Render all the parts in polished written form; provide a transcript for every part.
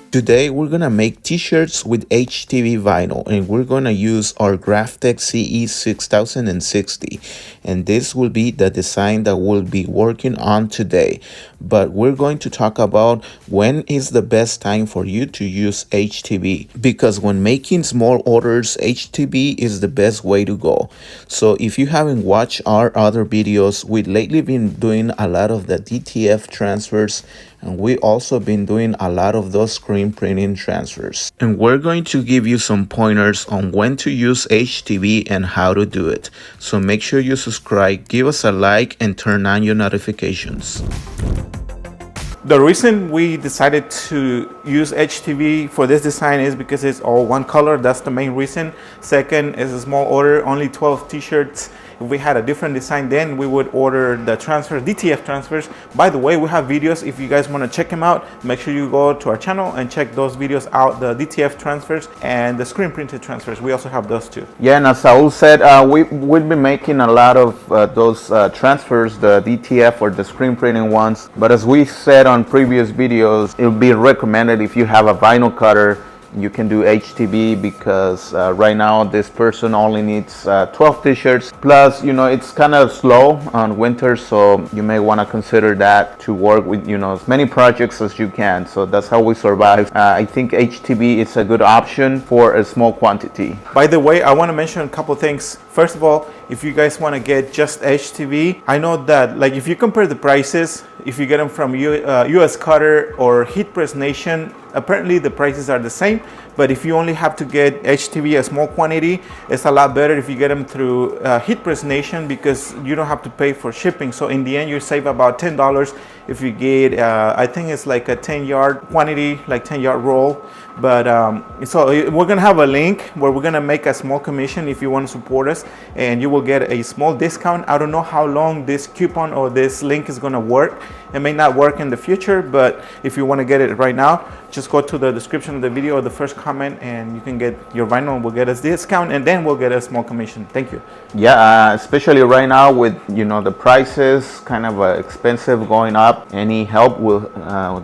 Today we're gonna make t-shirts with HTV vinyl, and we're gonna use our Graphtec CE 6060, and this will be the design that we'll be working on today. But we're going to talk about when is the best time for you to use HTV, because when making small orders, HTV is the best way to go. So if you haven't watched our other videos, we've lately been doing a lot of the DTF transfers, and we also been doing a lot of those screen printing transfers. And we're going to give you some pointers on when to use HTV and how to do it. So make sure you subscribe, give us a like, and turn on your notifications. The reason we decided to use HTV for this design is because it's all one color. That's the main reason. Second is a small order, only 12 t-shirts. If we had a different design, then we would order the transfers, DTF transfers. By the way, we have videos. If you guys want to check them out, make sure you go to our channel and check those videos out, the DTF transfers and the screen printed transfers. We also have those too. Yeah, and as Saul said, we'll be making a lot of those transfers, the DTF or the screen printing ones. But as we said on previous videos, it would be recommended if you have a vinyl cutter, you can do HTV, because right now this person only needs 12 t-shirts. Plus, you know, it's kind of slow on winter, so you may want to consider that to work with, you know, as many projects as you can. So that's how we survive. I think HTV is a good option for a small quantity. By the way, I want to mention a couple things. First of all, if you guys want to get just HTV, I know that, like, if you compare the prices, if you get them from US Cutter or Heat Press Nation, apparently the prices are the same. But if you only have to get HTV a small quantity, it's a lot better if you get them through Heat Press Nation, because you don't have to pay for shipping. So in the end, you save about $10 if you get, I think it's like a 10-yard quantity, like 10-yard roll. But so we're gonna have a link where we're gonna make a small commission if you want to support us, and you will get a small discount. I don't know how long this coupon or this link is gonna work. It may not work in the future, but if you want to get it right now, just go to the description of the video or the first comment, and you can get your vinyl. We'll get a discount, and then we'll get a small commission. Thank you. Yeah, especially right now with, you know, the prices kind of expensive going up. Any help will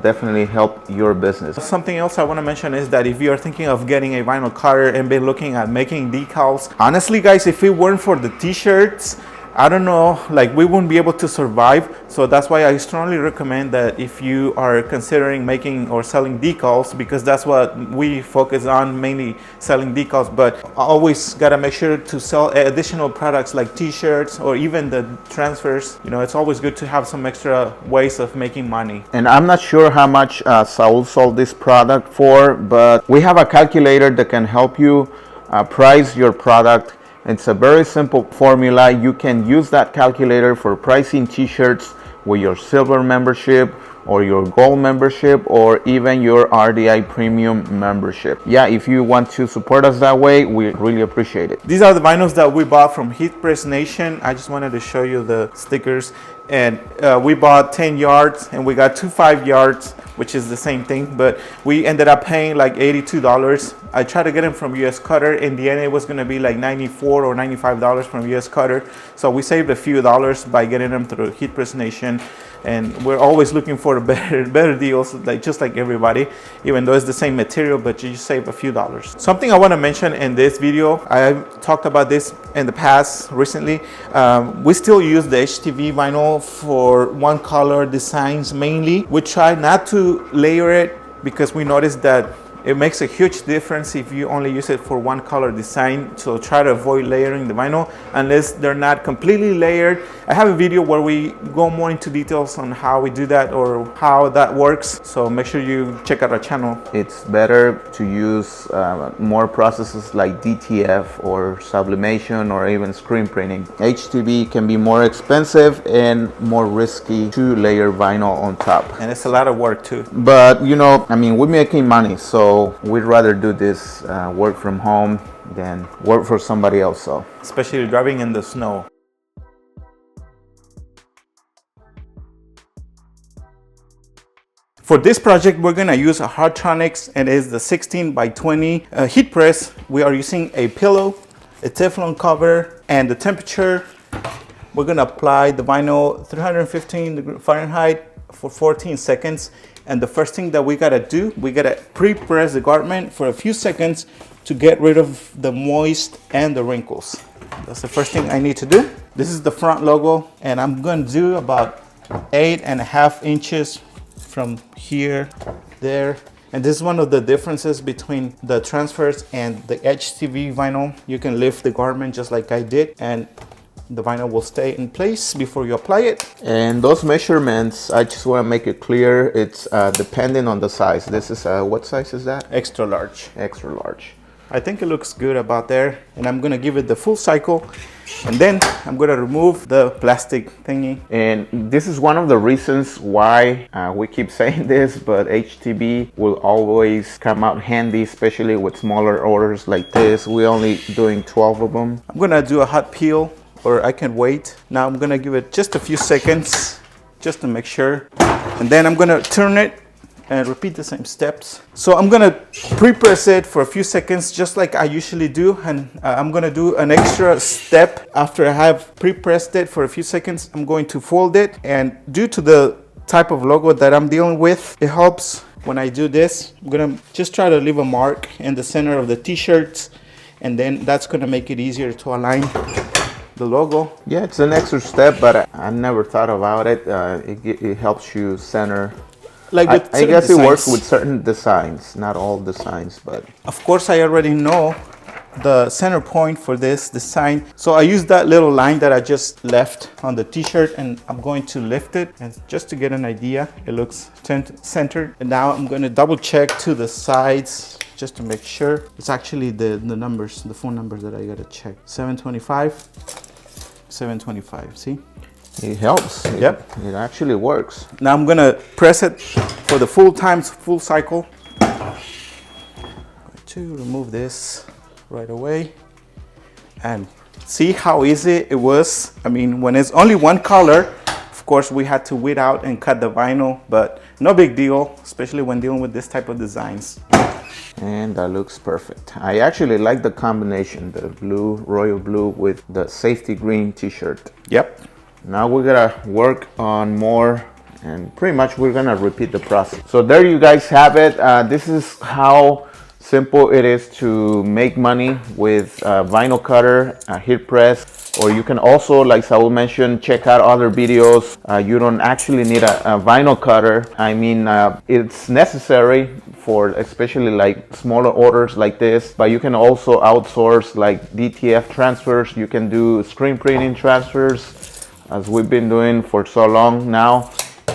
definitely help your business. Something else I want to mention is that if you are thinking of getting a vinyl cutter and been looking at making decals, honestly guys, if it weren't for the t-shirts, I don't know, like, we wouldn't be able to survive. So that's why I strongly recommend that if you are considering making or selling decals, because that's what we focus on, mainly selling decals, but always gotta make sure to sell additional products like t-shirts or even the transfers. You know, it's always good to have some extra ways of making money. And I'm not sure how much Saul sold this product for, but we have a calculator that can help you price your product. It's a very simple formula. You can use that calculator for pricing t-shirts with your silver membership or your gold membership or even your RDI premium membership. Yeah, if you want to support us that way, we really appreciate it. These are the vinyls that we bought from Heat Press Nation. I just wanted to show you the stickers. And we bought 10 yards and we got 2 5 yards, which is the same thing, but we ended up paying like $82. I tried to get them from US Cutter. In the end, it was gonna be like $94 or $95 from US Cutter. So we saved a few dollars by getting them through Heat Press Nation. And we're always looking for better deals, like just like everybody, even though it's the same material, but you just save a few dollars. Something I want to mention in this video, I've talked about this in the past recently. We still use the HTV vinyl for one color designs mainly. We try not to layer it because we noticed that it makes a huge difference if you only use it for one color design. So try to avoid layering the vinyl unless they're not completely layered. I have a video where we go more into details on how we do that or how that works. So make sure you check out our channel. It's better to use more processes like DTF or sublimation or even screen printing. HTV can be more expensive and more risky to layer vinyl on top. And it's a lot of work too. But you know, I mean, we're making money, so we'd rather do this work from home than work for somebody else. So especially driving in the snow. For this project, we're gonna use a Hardtronics, and it is the 16 by 20 heat press. We are using a pillow, a Teflon cover, and the temperature. We're gonna apply the vinyl 315 Fahrenheit for 14 seconds. And the first thing that we gotta do, we gotta pre-press the garment for a few seconds to get rid of the moist and the wrinkles. That's the first thing I need to do. This is the front logo, and I'm gonna do about 8.5 inches from here, there. And this is one of the differences between the transfers and the HTV vinyl. You can lift the garment just like I did, and the vinyl will stay in place before you apply it. And those measurements, I just want to make it clear, it's depending on the size. This is, what size is that? Extra large. Extra large. I think it looks good about there, and I'm gonna give it the full cycle, and then I'm gonna remove the plastic thingy. And this is one of the reasons why we keep saying this, but HTV will always come out handy, especially with smaller orders like this. We're only doing 12 of them. I'm gonna do a hot peel, or I can wait. Now I'm gonna give it just a few seconds just to make sure, and then I'm gonna turn it and repeat the same steps. So I'm gonna pre-press it for a few seconds just like I usually do, and I'm gonna do an extra step after I have pre-pressed it for a few seconds. I'm going to fold it, and due to the type of logo that I'm dealing with, it helps when I do this. I'm gonna just try to leave a mark in the center of the t-shirts, and then that's gonna make it easier to align the logo. Yeah, it's an extra step, but I never thought about it. It helps you center. Like with I guess designs. it works with certain designs, not all designs, but Of course, I already know the center point for this design. So I use that little line that I just left on the t-shirt, and I'm going to lift it, and just to get an idea, it looks centered. And now I'm going to double check to the sides just to make sure. It's actually the numbers, the phone numbers that I got to check. 725, 725, see? it helps. Yep. It actually works. Now I'm gonna press it for the full cycle. I'm going to remove this right away, and see how easy it was. I mean, when it's only one color, of course we had to weed out and cut the vinyl, but no big deal, especially when dealing with this type of designs. And that looks perfect. I actually like the combination, the blue, royal blue with the safety green t-shirt. Yep. Now we're gonna work on more, and pretty much we're gonna repeat the process. So there you guys have it. This is how simple it is to make money with a vinyl cutter, a heat press, or you can also, like Saul mentioned, check out other videos. You don't actually need a vinyl cutter. I mean, it's necessary for especially like smaller orders like this, but you can also outsource like DTF transfers. You can do screen printing transfers, as we've been doing for so long now.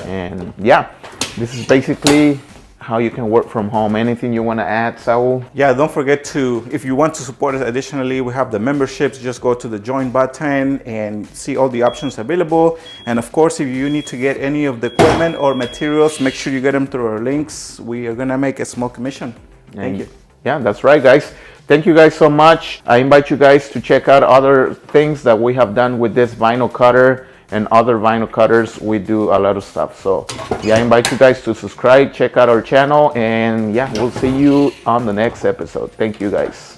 And yeah, this is basically how you can work from home. Anything you want to add, Saul? Yeah, don't forget to, if you want to support us additionally, we have the memberships. Just go to the join button and see all the options available. And of course, if you need to get any of the equipment or materials, make sure you get them through our links. We are gonna make a small commission. Thank you. Yeah, that's right, guys. Thank you guys so much. I invite you guys to check out other things that we have done with this vinyl cutter and other vinyl cutters. We do a lot of stuff. So yeah, I invite you guys to subscribe, check out our channel, and yeah, we'll see you on the next episode. Thank you guys.